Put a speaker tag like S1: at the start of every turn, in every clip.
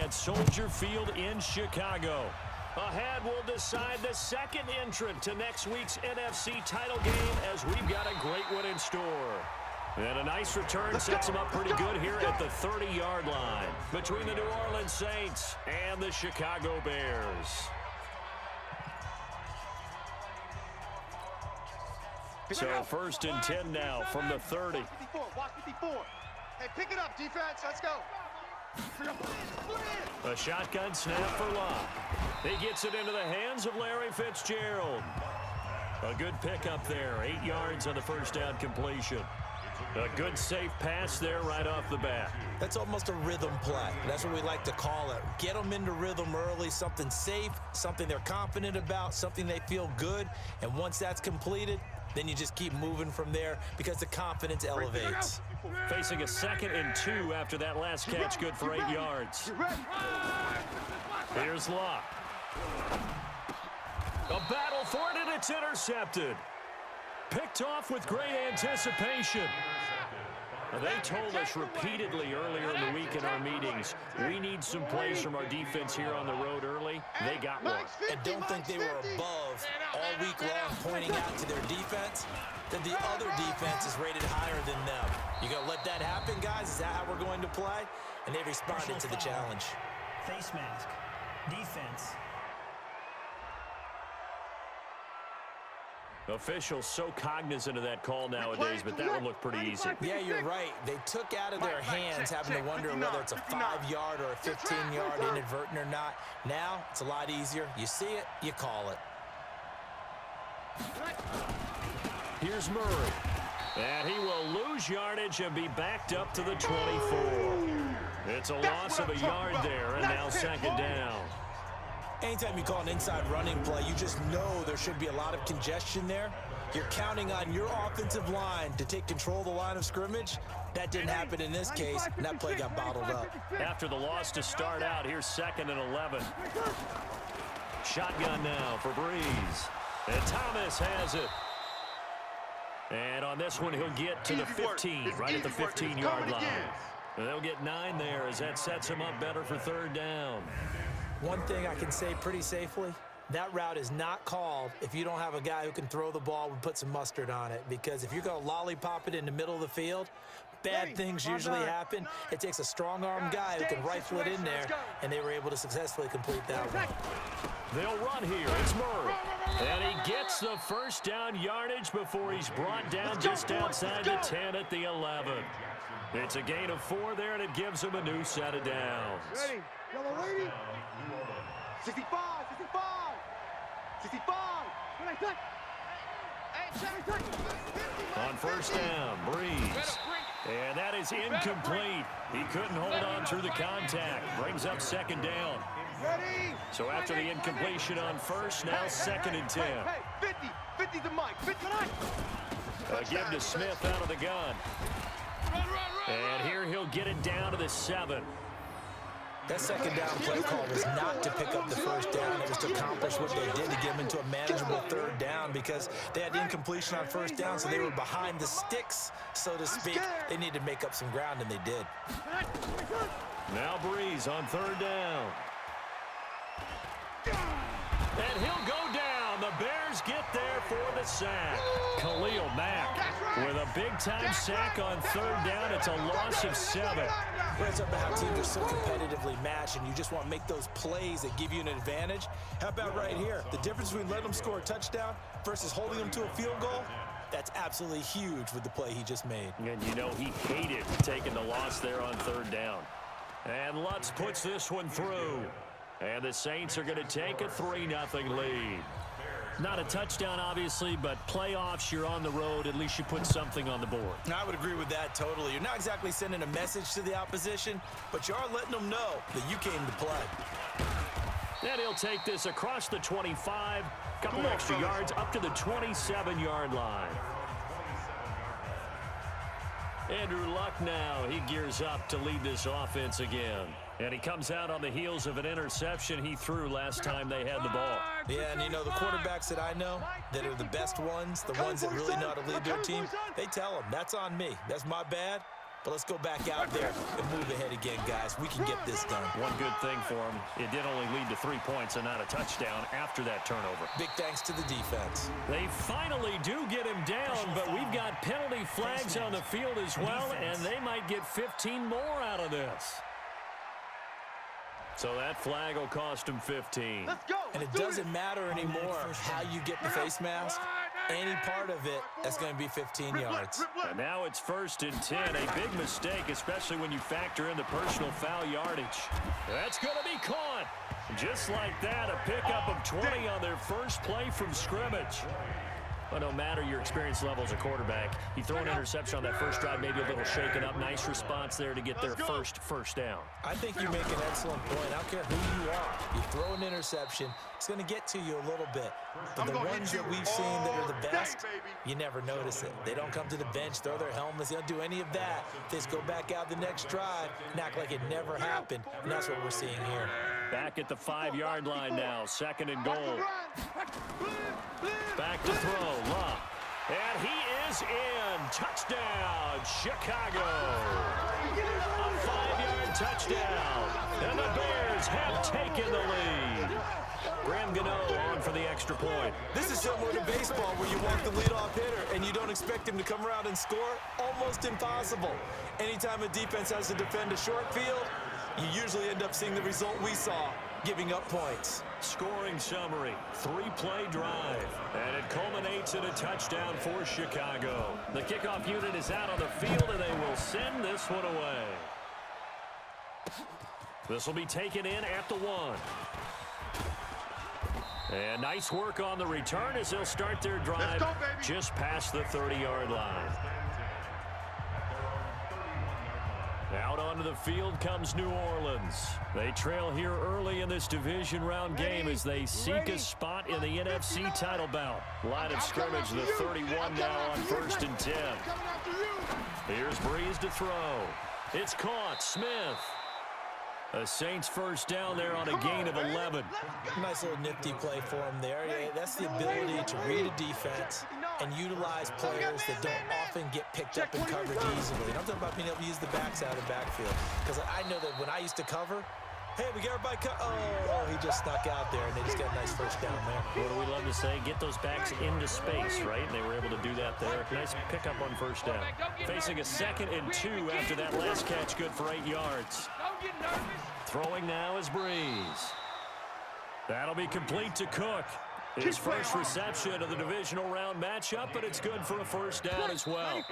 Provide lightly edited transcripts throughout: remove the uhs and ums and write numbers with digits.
S1: at Soldier Field in Chicago. Ahead, we'll decide the second entrant to next week's NFC title game as we've got a great one in store. And a nice return sets them up pretty good here at the 30-yard line between the New Orleans Saints and the Chicago Bears. So 1st and 10 now from the 30.
S2: Watch 54. Hey, pick it up, defense. Let's go.
S1: A shotgun snap for Locke. He gets it into the hands of Larry Fitzgerald. A good pickup there. 8 yards on the first down completion. A good safe pass there right off the bat.
S3: That's almost a rhythm play. That's what we like to call it. Get them into rhythm early, something safe, something they're confident about, something they feel good. And once that's completed, then you just keep moving from there because the confidence elevates.
S1: Facing a 2nd and 2 after that last catch, good for 8 yards. Here's Locke. A battle for it, and it's intercepted. Picked off with great anticipation. They told us repeatedly earlier in the week in our meetings, we need some plays from our defense here on the road early. They got one.
S3: And don't think they were above all week long pointing out to their defense that the other defense is rated higher than them. You gonna let that happen, guys? Is that how we're going to play? And they responded to the challenge.
S4: Face mask. Defense.
S1: Officials so cognizant of that call nowadays, but that one looked pretty easy.
S3: Yeah, you're right. They took out of their hands having to wonder whether it's a 5-yard or a 15-yard inadvertent or not. Now, it's a lot easier. You see it, you call it.
S1: Here's Murray. And he will lose yardage and be backed up to the 24. It's a loss of a yard there, and now 2nd down.
S3: Anytime you call an inside running play, you just know there should be a lot of congestion there. You're counting on your offensive line to take control of the line of scrimmage. That didn't happen in this case, and that play got bottled up.
S1: After the loss to start out, here's 2nd and 11. Shotgun now for Breeze. And Thomas has it. And on this one, he'll get to the 15, right at the 15-yard line. And they'll get 9 there as that sets him up better for 3rd down.
S3: One thing I can say pretty safely, that route is not called if you don't have a guy who can throw the ball and put some mustard on it. Because if you're going to lollipop it in the middle of the field, bad things usually happen. It takes a strong-arm guy who can rifle it in there, and they were able to successfully complete that one.
S1: They'll run here. It's Murray. And he gets the 1st down yardage before he's brought down just outside the 10 at the 11. It's a gain of 4 there, and it gives him a new set of downs.
S2: Ready? Yellow lady. 65, 65, 65.
S1: On 1st down, Breeze. And that is incomplete. He couldn't hold on through the contact. Brings up 2nd down. So after the incompletion on 1st, now 2nd and 10.
S2: 50 to Mike, 59.
S1: Give to Smith out of the gun. And here he'll get it down to the 7.
S3: That 2nd down play call was not to pick up the 1st down. It was to accomplish what they did to get them into a manageable 3rd down because they had incompletion on 1st down, so they were behind the sticks, so to speak. They needed to make up some ground, and they did.
S1: Now Breeze on 3rd down. And he'll go down. The Bears get there for the sack. Khalil Mack with a big-time sack on 3rd down. It's a loss of 7.
S3: It's up to how teams are so competitively matched, and you just want to make those plays that give you an advantage. How about right here? The difference between letting them score a touchdown versus holding them to a field goal, that's absolutely huge with the play he just made.
S1: And you know he hated taking the loss there on 3rd down. And Lutz puts this one through. And the Saints are going to take a 3-0 lead. Not a touchdown, obviously, but playoffs, you're on the road. At least you put something on the board.
S3: I would agree with that totally. You're not exactly sending a message to the opposition, but you are letting them know that you came to play.
S1: And he'll take this across the 25, couple extra yards up to the 27-yard line. Andrew Luck now, he gears up to lead this offense again. And he comes out on the heels of an interception he threw last time they had the ball.
S3: Yeah, and you know, the quarterbacks that I know that are the best ones, the ones that really know how to lead their team, they tell them, that's on me. That's my bad. But let's go back out there and move ahead again, guys. We can get this done.
S1: One good thing for him, it did only lead to 3 points and not a touchdown after that turnover.
S3: Big thanks to the defense.
S1: They finally do get him down, but we've got penalty flags on the field as well, and they might get 15 more out of this. So that flag will cost him 15.
S2: Let's go.
S3: And it doesn't matter anymore how you get the face mask. Any part of it, that's going to be 15 yards.
S1: And now it's 1st and 10. A big mistake, especially when you factor in the personal foul yardage. That's going to be caught. Just like that, a pickup of 20 on their first play from scrimmage. But no matter your experience level as a quarterback, you throw an interception on that first drive, maybe a little shaken up. Nice response there to get their first down.
S3: I think you make an excellent point. I don't care who you are. You throw an interception, it's going to get to you a little bit. But the ones that we've seen that are the best, you never notice it. They don't come to the bench, throw their helmets. They don't do any of that. They just go back out the next drive and act like it never happened. And that's what we're seeing here.
S1: Back at the 5-yard line now, 2nd and goal. Back to throw, Love. And he is in. Touchdown, Chicago. A 5-yard touchdown. And the Bears have taken the lead. Graham Gano on for the extra point.
S3: This is similar to baseball where you walk the leadoff hitter and you don't expect him to come around and score. Almost impossible. Anytime a defense has to defend a short field, you usually end up seeing the result we saw, giving up points.
S1: Scoring summary, 3-play drive, and it culminates in a touchdown for Chicago. The kickoff unit is out on the field, and they will send this one away. This will be taken in at the 1. And nice work on the return as they'll start their drive just past the 30-yard line. Out onto the field comes New Orleans. They trail here early in this division round game as they seek a spot in the NFC title bout. Line of scrimmage, the 31 now on 1st and 10. Here's Breeze to throw. It's caught. Smith. A Saints first down there on a gain of 11.
S3: Nice little nifty play for him there. That's the ability to read a defense and utilize players that don't often get picked up and covered easily. And I'm talking about being able to use the backs out of the backfield. Because I know that when I used to cover, hey, we got everybody oh, he just snuck out there, and they just got a nice first down there.
S1: What do we love to say? Get those backs into space, right? And they were able to do that there. Nice pickup on first down. Facing a 2nd and 2 after that last catch, good for 8 yards. Throwing now is Breeze. That'll be complete to Cook. His first reception of the divisional round matchup, but it's good for a first down as well.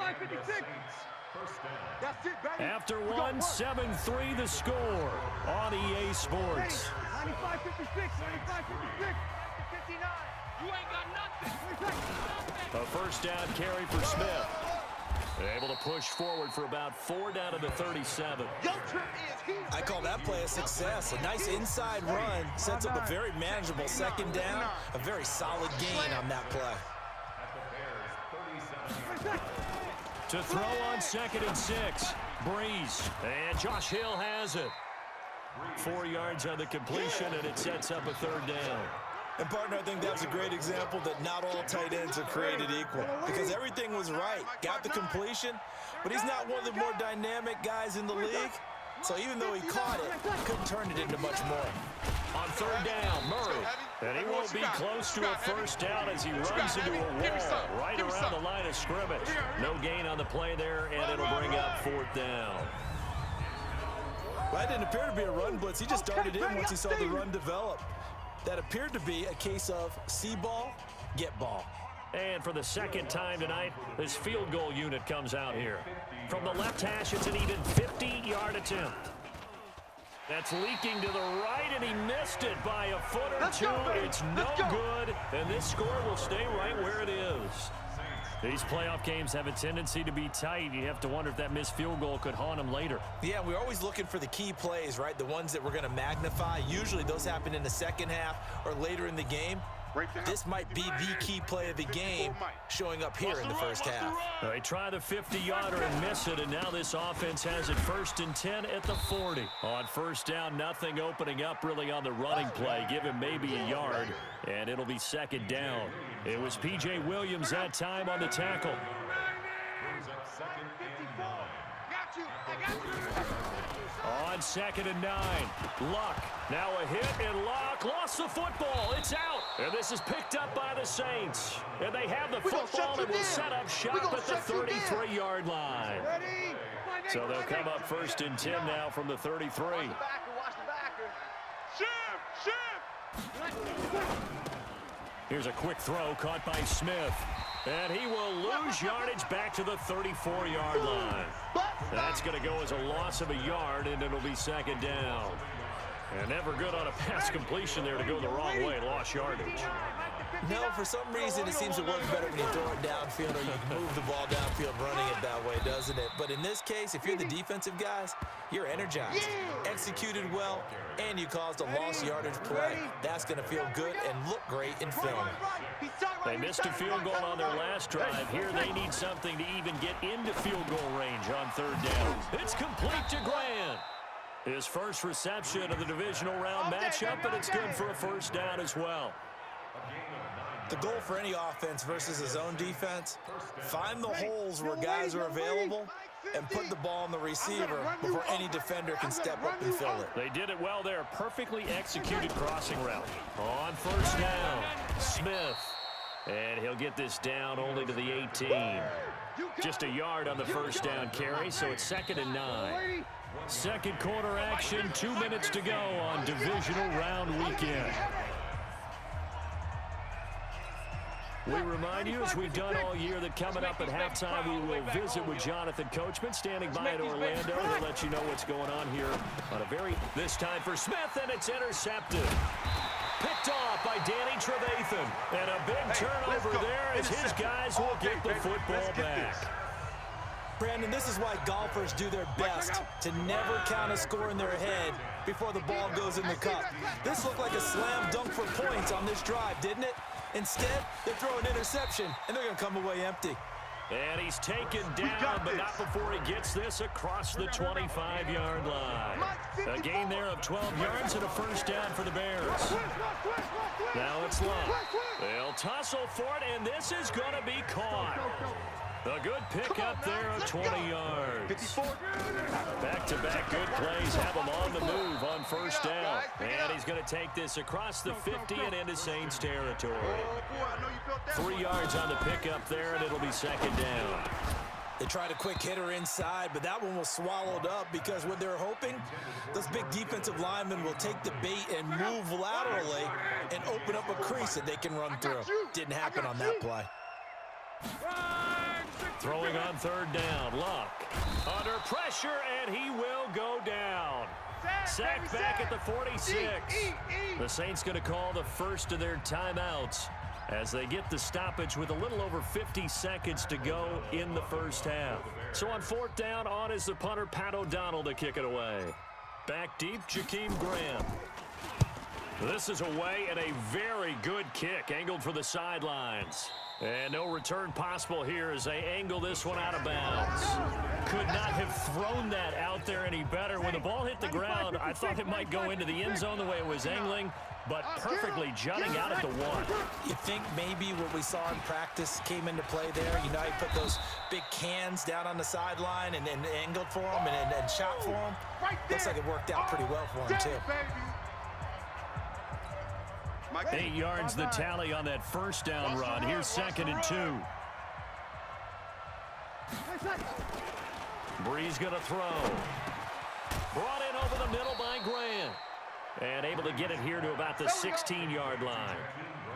S1: After one, 7-3 the score on EA Sports.
S2: 95-56, 95-56, 59. You ain't got nothing.
S1: A first down carry for Smith. Able to push forward for about 4 down to the 37.
S3: I call that play a success. A nice inside run sets up a very manageable 2nd down. A very solid gain on that play.
S1: To throw on 2nd and 6. Breeze. And Josh Hill has it. 4 yards on the completion, and it sets up a 3rd down.
S3: And, partner, I think that's a great example that not all tight ends are created equal. Because everything was right. Got the completion, but he's not one of the more dynamic guys in the league. So even though he caught it, couldn't turn it into much more.
S1: On 3rd down, Murray. And he won't be close to a first down as he runs into a wall right around the line of scrimmage. No gain on the play there, and it'll bring up 4th down.
S3: Well, that didn't appear to be a run blitz. He just darted in once he saw the run develop. That appeared to be a case of see ball, get ball.
S1: And for the 2nd time tonight, this field goal unit comes out here. From the left hash, it's an even 50-yard attempt. That's leaking to the right, and he missed it by a foot or two. It's no good, and this score will stay right where it is. These playoff games have a tendency to be tight. You have to wonder if that missed field goal could haunt them later.
S3: Yeah, we're always looking for the key plays, right? The ones that we're going to magnify. Usually those happen in the 2nd half or later in the game. This might be the key play of the game showing up here in the first half.
S1: They try the 50-yarder and miss it, and now this offense has it 1st and 10 at the 40. On first down, nothing opening up really on the running play. Give him maybe a yard, and it'll be 2nd down. It was P.J. Williams that time on the tackle. On 2nd and 9, Luck. Now a hit, and Luck lost the football. It's out. And this is picked up by the Saints. And they have the football and will set up shop at the 33-yard line. So they'll come up 1st and 10 now from the 33. Here's a quick throw caught by Smith. And he will lose yardage back to the 34-yard line. That's going to go as a loss of a yard, and it'll be 2nd down. And never good on a pass completion there to go the wrong way. Lost yardage.
S3: No, for some reason, it seems to work better when you throw it downfield or you can move the ball downfield running it that way, doesn't it? But in this case, if you're the defensive guys, you're energized, executed well, and you caused a lost yardage play. That's going to feel good and look great in film.
S1: They missed a field goal on their last drive. Here they need something to even get into field goal range on 3rd down. It's complete to Grant. His first reception of the divisional round matchup, and it's good for a 1st down as well.
S3: The goal for any offense versus his own defense, find the holes where guys are available and put the ball on the receiver before any defender can step up and fill it.
S1: They did it well there. Perfectly executed crossing route. On 1st down, Smith. And he'll get this down only to the 18. Just a yard on the 1st down carry, so it's 2nd and 9. Second quarter action, 2 minutes to go on divisional round weekend. We remind you, as we've done all year, that coming up at halftime, we will visit with Jonathan Coachman, standing by in Orlando. He'll let you know what's going on here on this time for Smith, and it's intercepted. Picked off by Danny Trevathan. And a big turnover there as his guys will get the football back.
S3: Brandon, this is why golfers do their best to never count a score in their head before the ball goes in the cup. This looked like a slam dunk for points on this drive, didn't it? Instead, they throw an interception, and they're going to come away empty.
S1: And he's taken down, but not before he gets this across the 25-yard line. A gain there of 12 yards and a 1st down for the Bears. Now it's Luck. They'll tussle for it, and this is going to be caught. A good pickup there of 20 yards. Back-to-back good plays have him on the move on 1st down. And he's going to take this across the 50 and into Saints territory. 3 yards on the pickup there, and it'll be 2nd down.
S3: They tried a quick hitter inside, but that one was swallowed up because what they're hoping, those big defensive linemen will take the bait and move laterally and open up a crease that they can run through. Didn't happen on that play.
S1: Throwing on 3rd down, Luck under pressure, and he will go down. Sacked back at the 46. The Saints going to call the first of their timeouts as they get the stoppage with a little over 50 seconds to go in the 1st half. So on 4th down, on is the punter, Pat O'Donnell, to kick it away. Back deep, Jakeem Graham. This is away and a very good kick, angled for the sidelines. And no return possible here as they angle this one out of bounds. Could not have thrown that out there any better. When the ball hit the ground, I thought it might go into the end zone the way it was angling, but perfectly jutting out at the 1.
S3: You think maybe what we saw in practice came into play there? You know, he put those big cans down on the sideline and angled for him and shot for him. Looks like it worked out pretty well for him, too.
S1: 8 yards the tally on that 1st down run. Here's 2nd and 2. Breeze going to throw. Brought in over the middle by Grant. And able to get it here to about the 16-yard line.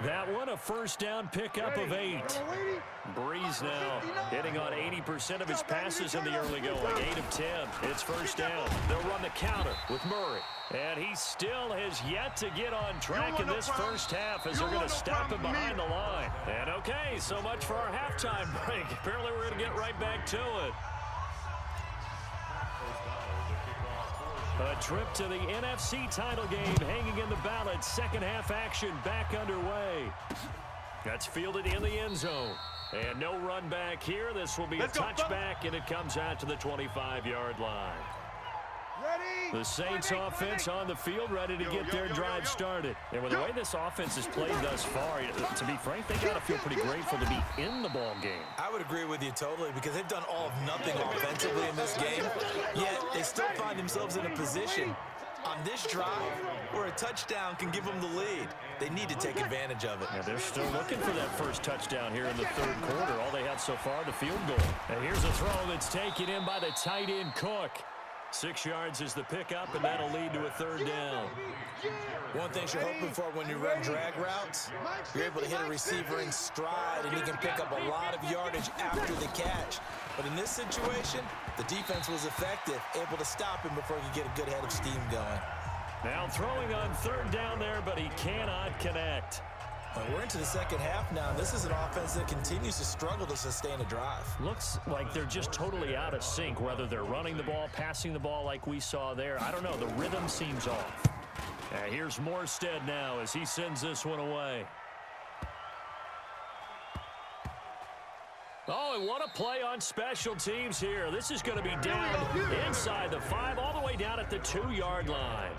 S1: That one, a 1st down pickup of 8. Breeze now hitting on 80% of his passes in the early going. 8 of 10. It's 1st down. They'll run the counter with Murray. And he still has yet to get on track in this 1st half as they're going to stop him behind the line. And okay, so much for our halftime break. Apparently we're going to get right back to it. A trip to the NFC title game hanging in the balance. 2nd half action back underway. That's fielded in the end zone. And no run back here. This will be a touchback, and it comes out to the 25-yard line. The Saints offense on the field, ready to get their drive started. And with the way this offense has played thus far, to be frank, they got to feel pretty grateful to be in the ball game.
S3: I would agree with you totally because they've done all of nothing offensively in this game, yet they still find themselves in a position on this drive where a touchdown can give them the lead. They need to take advantage of it.
S1: And they're still looking for that first touchdown here in the third quarter. All they had so far, the field goal. And here's a throw that's taken in by the tight end Cook. 6 yards is the pickup, and that'll lead to a third down.
S3: One thing you're hoping for when you run drag routes, you're able to hit a receiver in stride, and he can pick up a lot of yardage after the catch. But in this situation, the defense was effective, able to stop him before he could get a good head of steam going.
S1: Now throwing on third down there, but he cannot connect.
S3: Well, we're into the second half now. This is an offense that continues to struggle to sustain a drive.
S1: Looks like they're just totally out of sync, whether they're running the ball, passing the ball like we saw there. I don't know. The rhythm seems off. Here's Morstead now as he sends this one away. Oh, and what a play on special teams here. This is going to be down inside the 5, all the way down at the 2-yard line.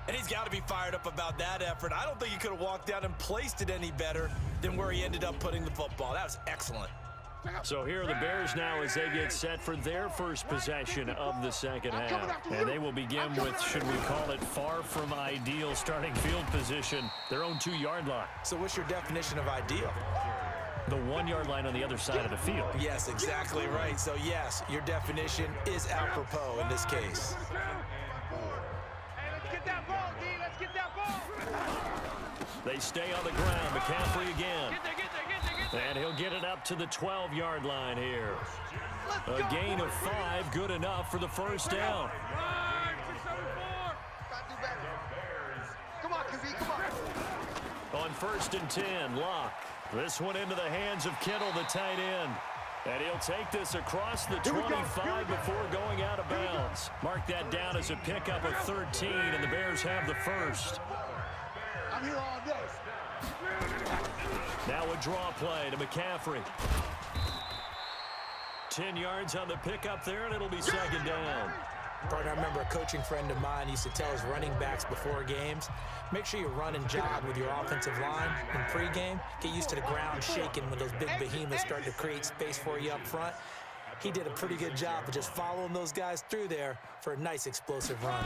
S3: And he's got to be fired up about that effort. I don't think he could have walked out and placed it any better than where he ended up putting the football. That was excellent.
S1: So here are the Bears now as they get set for their first possession of the second half. And they will begin with, should we call it, far from ideal starting field position, their own 2-yard line.
S3: So what's your definition of ideal?
S1: The 1-yard line on the other side of the field.
S3: Yes, exactly right. So yes, your definition is apropos in this case.
S2: Get that ball, D. Let's get that ball.
S1: They stay on the ground. McCaffrey again. And he'll get it up to the 12-yard line here. A gain of 5, good enough for the first down.
S2: Come on, QB, come on.
S1: On 1st and 10, Locke. This one into the hands of Kittle, the tight end. And he'll take this across the 25 before going out of bounds. Mark that down as a pickup of 13, and the Bears have the first.
S2: I'm here all day.
S1: Now a draw play to McCaffrey. 10 yards on the pickup there, and it'll be second down.
S3: Partner, I remember a coaching friend of mine used to tell his running backs before games, make sure you run and jog with your offensive line in pregame. Get used to the ground shaking when those big behemoths start to create space for you up front. He did a pretty good job of just following those guys through there for a nice explosive run.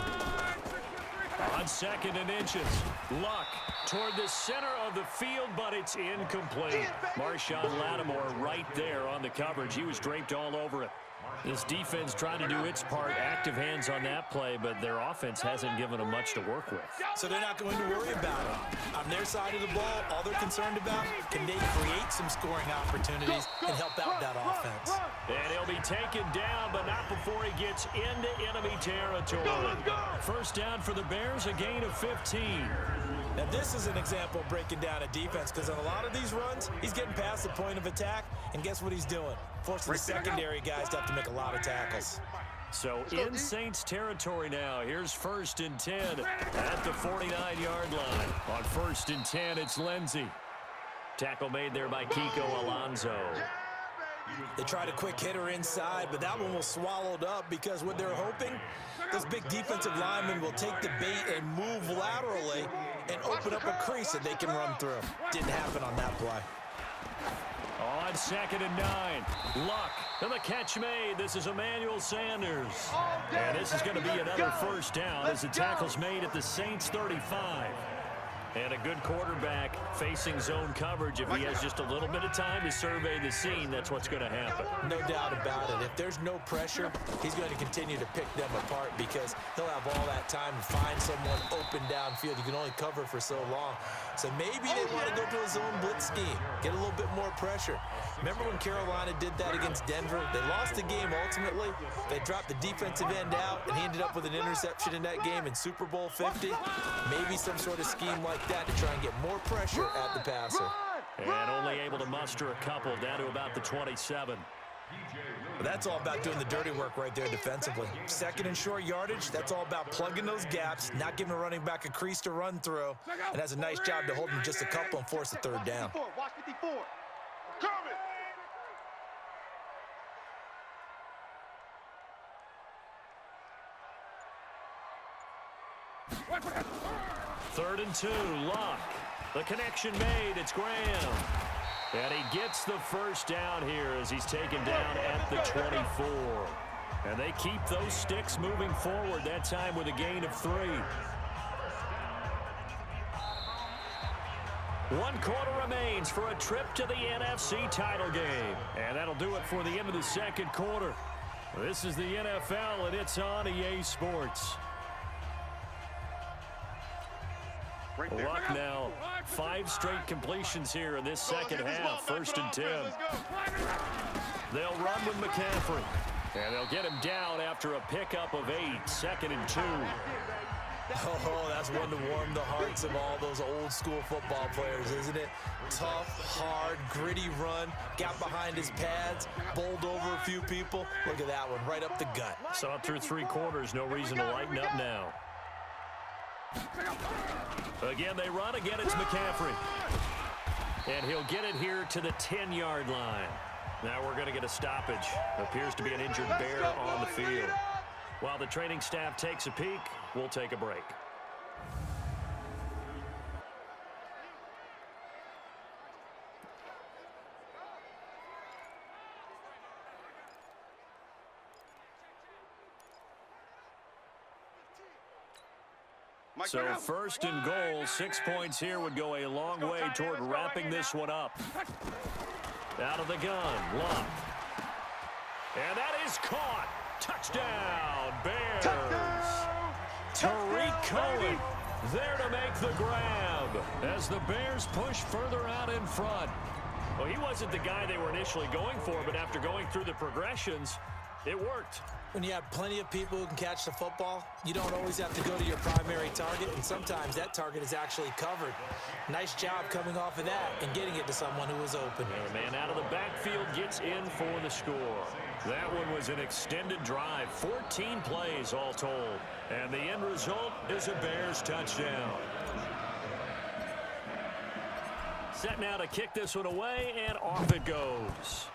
S1: On 2nd and inches, Luck toward the center of the field, but it's incomplete. Marshawn Lattimore right there on the coverage. He was draped all over it. This defense trying to do its part, active hands on that play, but their offense hasn't given them much to work with.
S3: So they're not going to worry about it. On their side of the ball, all they're concerned about, can they create some scoring opportunities and help out that offense?
S1: And he'll be taken down, but not before he gets into enemy territory. First down for the Bears, a gain of 15.
S3: Now this is an example of breaking down a defense, because on a lot of these runs, he's getting past the point of attack, and guess what he's doing? Forcing the secondary guys to have to make a lot of tackles.
S1: So in Saints territory now, here's 1st and 10 at the 49-yard line. On 1st and 10, it's Lindsey. Tackle made there by Kiko Alonso.
S3: They tried a quick hitter inside, but that one was swallowed up because what they're hoping, those big defensive linemen will take the bait and move laterally and open up a crease that they can run through. Didn't happen on that play.
S1: On 2nd and 9, Luck, and the catch made. This is Emmanuel Sanders. And this is going to be another first down as the tackle's made at the Saints 35. And a good quarterback facing zone coverage. If he has just a little bit of time to survey the scene, that's what's going to happen.
S3: No doubt about it. If there's no pressure, he's going to continue to pick them apart because he'll have all that time to find someone open downfield. You can only cover for so long. So maybe they want to go to a zone blitz scheme, get a little bit more pressure. Remember when Carolina did that against Denver? They lost the game ultimately. They dropped the defensive end out, and he ended up with an interception in that game in Super Bowl 50. Maybe some sort of scheme like that to try and get more pressure at the passer.
S1: And only able to muster a couple down to about the 27.
S3: But that's all about doing the dirty work right there defensively. 2nd and short yardage, that's all about plugging those gaps, not giving a running back a crease to run through, and has a nice job to hold him just a couple and force a third down.
S2: Watch 54. Coming.
S1: 3rd and 2, Luck. The connection made, it's Graham. And he gets the first down here as he's taken down at the 24. And they keep those sticks moving forward, that time with a gain of 3. 1 quarter remains for a trip to the NFC title game. And that'll do it for the end of the 2nd quarter. This is the NFL, and it's on EA Sports. Luck now, 5 straight completions here in this second half, 1st and 10. They'll run with McCaffrey, and they'll get him down after a pickup of 8, 2nd and 2.
S3: Oh, that's one to warm the hearts of all those old school football players, isn't it? Tough, hard, gritty run, got behind his pads, bowled over a few people. Look at that one, right up the gut.
S1: Saw it through 3 quarters, no reason to lighten up now. Again, they run. Again, it's McCaffrey. And he'll get it here to the 10-yard line. Now we're going to get a stoppage. Appears to be an injured Bear on the field. While the training staff takes a peek, we'll take a break. So 1st and goal, 6 points here would go a long way toward wrapping this one up. Out of the gun, Luck. And that is caught. Touchdown, Bears. Tariq Cohen there to make the grab as the Bears push further out in front. Well, he wasn't the guy they were initially going for, but after going through the progressions, it worked.
S3: When you have plenty of people who can catch the football, you don't always have to go to your primary target, and sometimes that target is actually covered. Nice job coming off of that and getting it to someone who was open.
S1: And the man out of the backfield gets in for the score. That one was an extended drive, 14 plays all told. And the end result is a Bears touchdown. Set now to kick this one away, and off it goes.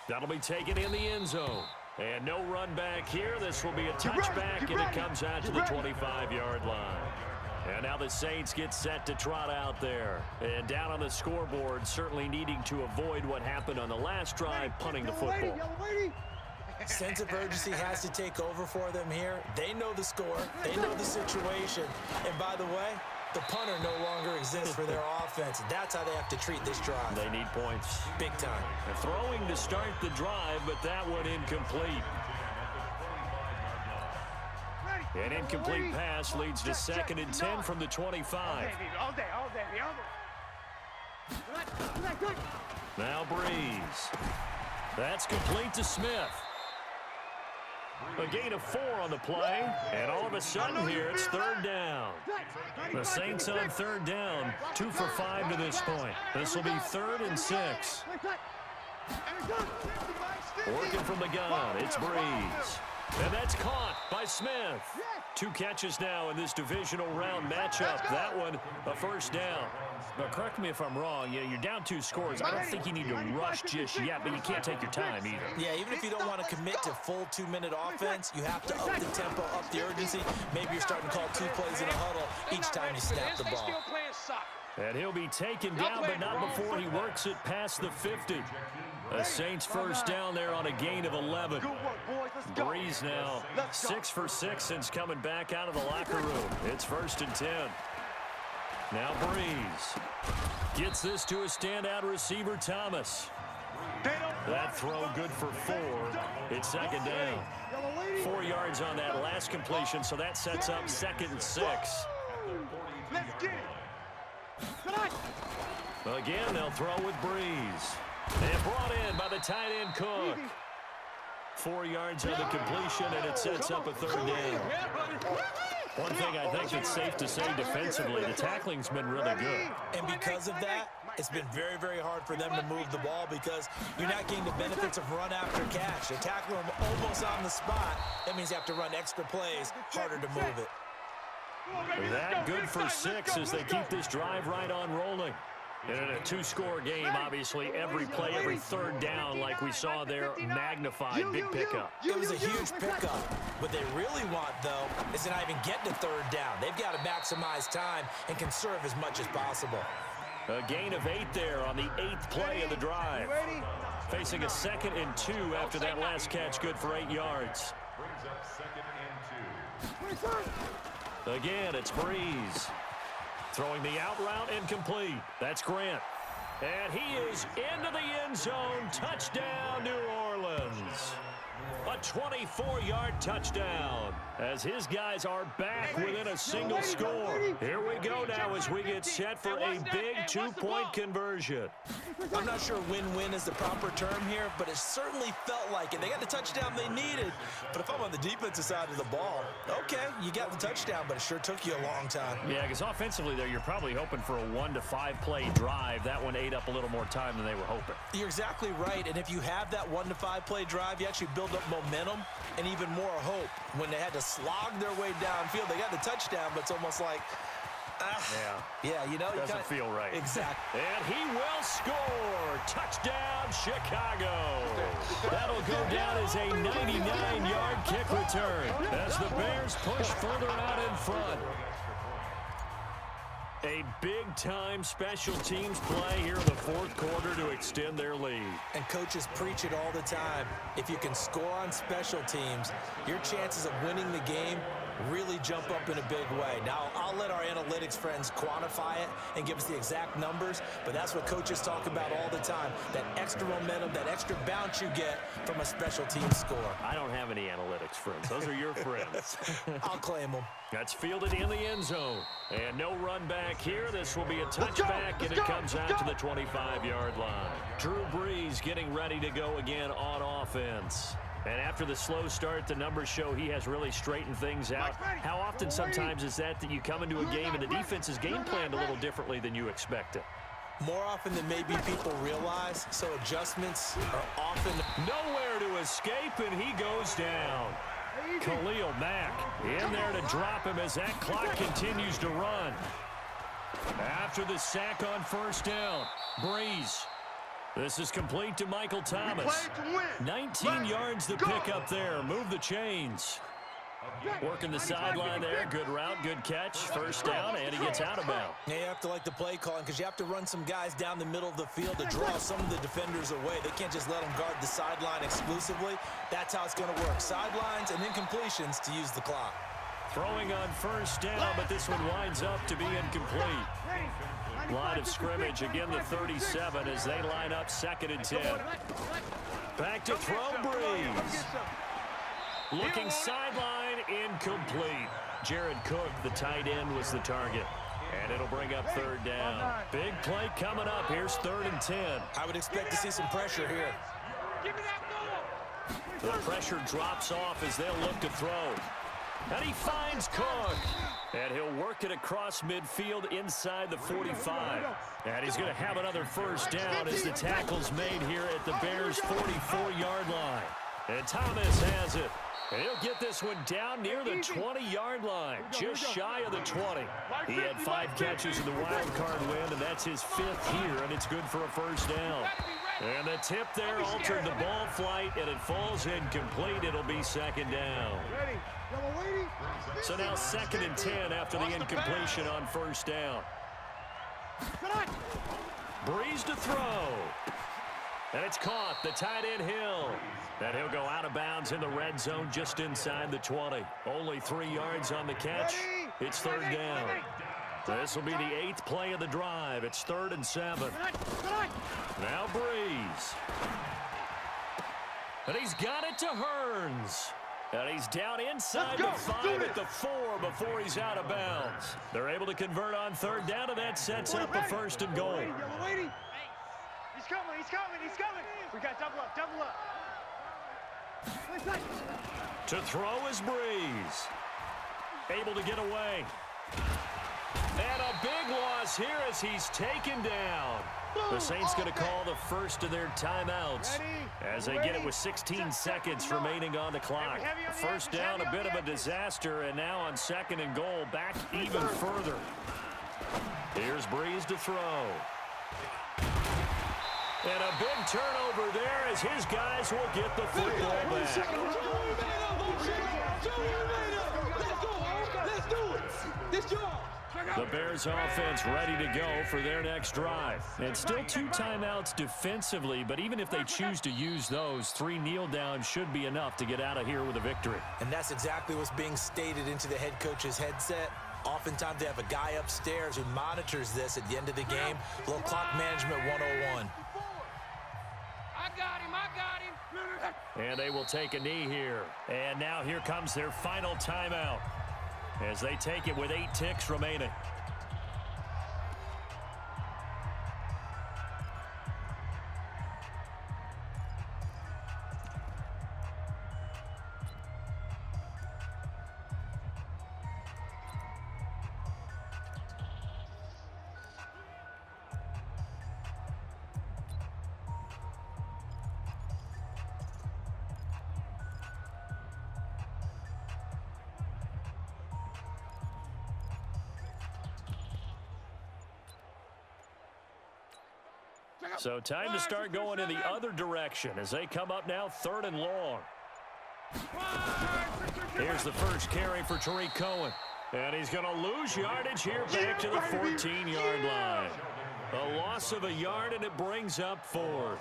S1: That'll be taken in the end zone. And no run back here. This will be a touchback, and it comes out to the 25-yard line. And now the Saints get set to trot out there. And down on the scoreboard, certainly needing to avoid what happened on the last drive, punting the football.
S3: Sense of urgency has to take over for them here. They know the score. They know the situation. And by the way, the punter no longer exists for their offense. That's how they have to treat this drive.
S1: They need points.
S3: Big time.
S1: And throwing to start the drive, but that one incomplete. An incomplete pass leads to 2nd and 10 from the 25. Now Breeze. That's complete to Smith. A gain of 4 on the play, and all of a sudden here it's 3rd down. The Saints on 3rd down, 2 for 5 to this point. This will be 3rd and 6. Working from the gun, it's Breeze. And that's caught by Smith. 2 catches now in this divisional round matchup. That one, a first down. Now, correct me if I'm wrong. You're down 2 scores. I don't think you need to rush just yet, but you can't take your time either.
S3: Yeah, even if you don't want to commit to full 2-minute offense, you have to up the tempo, up the urgency. Maybe you're starting to call 2 plays in a huddle each time you snap the ball.
S1: And he'll be taken down, but not before he works it past the 50. A Saints first down there on a gain of 11. Breeze now 6 for 6 since coming back out of the locker room. It's 1st and 10. Now Breeze gets this to a standout receiver, Thomas. That throw good for 4. It's 2nd down. 4 yards on that last completion, so that sets up 2nd and 6.
S2: Let's get it.
S1: Again, they'll throw with Breeze. And brought in by the tight end Cook. 4 yards on the completion, and it sets up a 3rd down. One thing I think it's safe to say defensively, the tackling's been really good.
S3: And because of that, it's been very, very hard for them to move the ball because you're not getting the benefits of run after catch. They tackle them almost on the spot. That means you have to run extra plays, harder to move it.
S1: That good for 6 as they keep this drive right on rolling. And in a two-score game, obviously, every play, every third down, like we saw there, magnified, big pickup.
S3: It was a huge pickup. What they really want, though, is to not even get to third down. They've got to maximize time and conserve as much as possible.
S1: A gain of 8 there on the 8th play of the drive. Facing a 2nd and 2 after that last catch, good for 8 yards. Again, it's Breeze. Throwing the out route incomplete. That's Grant. And he is into the end zone. Touchdown, New Orleans. A 24-yard touchdown as his guys are back within a single score. Here we go now as we get set for a big 2-point conversion.
S3: I'm not sure win-win is the proper term here, but it certainly felt like it. They got the touchdown they needed, but if I'm on the defensive side of the ball, okay, you got the touchdown, but it sure took you a long time.
S1: Yeah, because offensively there, you're probably hoping for a 1 to 5 play drive. That one ate up a little more time than they were hoping.
S3: You're exactly right, and if you have that 1 to 5 play drive, you actually build up momentum and even more hope. When they had to slog their way downfield, they got the touchdown, but it's almost like, yeah, you know,
S1: doesn't feel right.
S3: Exactly.
S1: And he will score. Touchdown, Chicago. That'll go down as a 99-yard kick return as the Bears push further out in front. A big-time special teams play here in the fourth quarter to extend their lead.
S3: And coaches preach it all the time. If you can score on special teams, your chances of winning the game really jump up in a big way. Now, I'll let our analytics friends quantify it and give us the exact numbers, but that's what coaches talk about all the time, that extra momentum, that extra bounce you get from a special team score.
S1: I don't have any analytics friends. Those are your friends.
S3: I'll claim them.
S1: That's fielded in the end zone. And no run back here. This will be a touchback, and it comes out to the 25-yard line. Drew Brees getting ready to go again on offense. And after the slow start, the numbers show he has really straightened things out. How often sometimes is that you come into a game and the defense is game planned a little differently than you expected?
S3: More often than maybe people realize, so adjustments are often
S1: nowhere to escape, and he goes down. Khalil Mack in there to drop him as that clock continues to run. After the sack on first down, Breeze. This is complete to Michael Thomas. 19 yards to pick up there. Move the chains. Working the sideline there. Good route, good catch. First down, and he gets out of bounds.
S3: Yeah, you have to like the play calling because you have to run some guys down the middle of the field to draw some of the defenders away. They can't just let them guard the sideline exclusively. That's how it's going to work. Sidelines and incompletions to use the clock.
S1: Throwing on first down, but this one winds up to be incomplete. Line of scrimmage, again the 37 as they line up 2nd and 10. Back to throw, Breeze. Looking sideline, incomplete. Jared Cook, the tight end, was the target. And it'll bring up 3rd down. Big play coming up. Here's 3rd and 10.
S3: I would expect to see some pressure here.
S1: The pressure drops off as they'll look to throw. And he finds Cook. And he'll work it across midfield inside the 45. And he's going to have another first down as the tackle's made here at the Bears' 44-yard line. And Thomas has it. And he'll get this one down near the 20-yard line, just shy of the 20. He had 5 catches in the wild card win, and that's his 5th here, and it's good for a first down. And the tip there altered the ball flight, and it falls incomplete. It'll be 2nd down. So now 2nd and 10 after the incompletion on first down. Breeze to throw. And it's caught, the tight end Hill. And he'll go out of bounds in the red zone just inside the 20. Only 3 yards on the catch. It's 3rd down. This will be the 8th play of the drive. It's 3rd and 7. Now Breeze. And he's got it to Hearns. And he's down inside the 5 at the 4 before he's out of bounds. They're able to convert on 3rd down, and that sets up a 1st and goal.
S2: He's coming, he's coming, he's coming. We got double up, double up.
S1: To throw is Breeze. Able to get away. And a big loss here as he's taken down. The Saints going to call the first of their timeouts as they get it with 16 seconds remaining on the clock. First down, a bit of a disaster, and now on 2nd and goal, back even further. Here's Breeze to throw. And a big turnover there as his guys will get the football back. The Bears offense ready to go for their next drive. And still 2 timeouts defensively, but even if they choose to use those, 3 kneel downs should be enough to get out of here with a victory.
S3: And that's exactly what's being stated into the head coach's headset. Oftentimes they have a guy upstairs who monitors this at the end of the game. A little clock management 101.
S5: I got him.
S1: And they will take a knee here. And now here comes their final timeout as they take it with 8 ticks remaining. So time to start going in the other direction as they come up now 3rd and long. Here's the first carry for Tariq Cohen. And he's going to lose yardage here back to the 14-yard line. A loss of a yard, and it brings up 4th.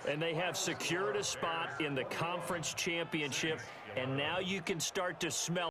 S1: And they have secured a spot in the conference championship, and now you can start to smell